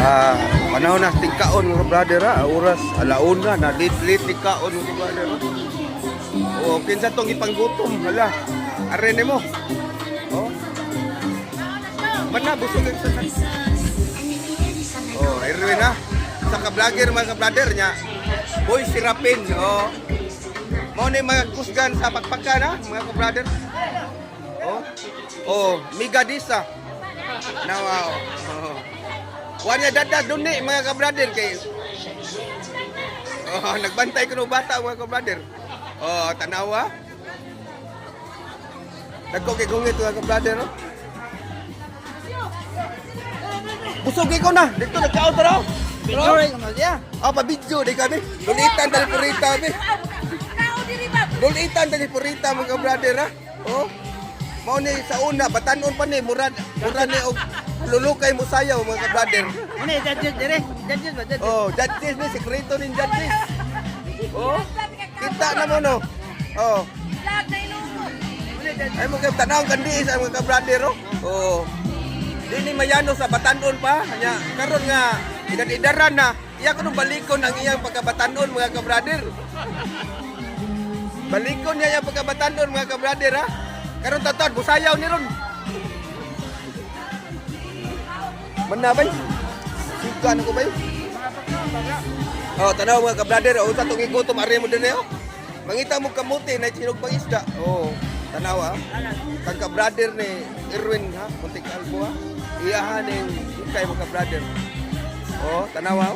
Ah, panahon na tingkaon mga brother ha. Oras alauna na lit tingkaon mga brother. Oh, kinsa tong ipanggutom hala. Arene mo. Oh. Mana busog sa. Oh, Erwin ha. Sa ka-vlogger mga ka-brother nya. Boy Sirapin. Oh. Mao ni mga kusgan sa pagpaka na mga ka-brother. Oh. Oh, Migadisa. Na wow. Oh. Wanya dada doon ni mga ka-brother kay. Oh, nagbantay ko ng bata mga ka-brother. Oh, tanawa. Nagkogigungit mga ka-brother no. Busog ko na. Dito nagkaon tara. Video rin naman siya. Ah, pa-video di kami. Lulitan dali purita kami. Lulitan dali purita mga brother ha. Oh. Mao ni sa una batanon pa ni murad ni og lulukay mo sayaw mga brother. Ano yung judges dire? Judges ba? Judges? Oh, judges ni sekreto ni judges. Oh. Kita na mo no. Oh. Ay mo kay tanaw kandi sa mga brother oh. Oh. Dili mayano sa batanon pa nya karon nga edad-edaran na iya kuno balikon ang iyang pagkabatanon mga ka-brother. Balikon niya yung pagkabatanon mga ka-brother ha. Karon tatad busayaw ni ron. Manabay. Sika na ko bay. Oh, tanaw mga ka-brother, oh sa tong igutom ari mo dire oh. Mangita mo kamuti na sinog pang isda. Oh, tanaw ha. Kang ka-brother ni Erwin ha, Muntik Albo ha. Iyahan ning kay mga ka-brother. Oh, tanaw ha.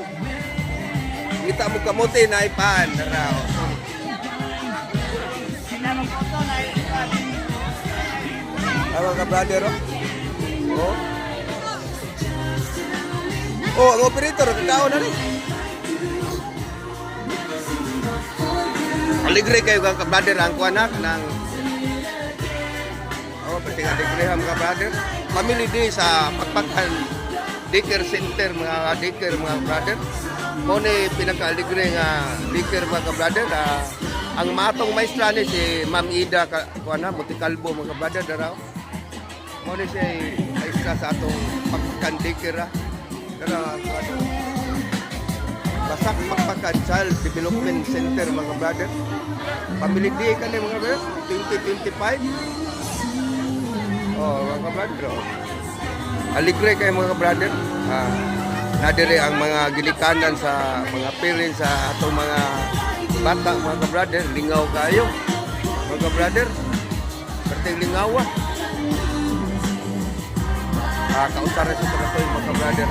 Kita mo kamuti na ipan raw. Mga ka-brother oh. Oh. Oh, ang operator kakaon na rin. Aligre kayo ka-brother ang kuanak ng oh, pati aligre ha mga brother. Family day sa Pagpakan Daycare Center mga daycare mga brother. Mo ni pinaka-aligre nga daycare mga brother. Ang matong maestra ni si Ma'am Ida kuana Mutikalbo mga brother daraw. Mo ni siya maestra sa atong Pagpakan Daycare. Daraw Basak Pagpakan Child Development Center mga brother. Family day ka ni mga brother 2025. Oh, mga brother. Oh. Aligre kayo mga brother. Nadire ang mga gilikanan sa mga parents sa atong mga bata mga brother. Lingaw kayo mga brother. Perting lingawa. Kausara sa mga brother.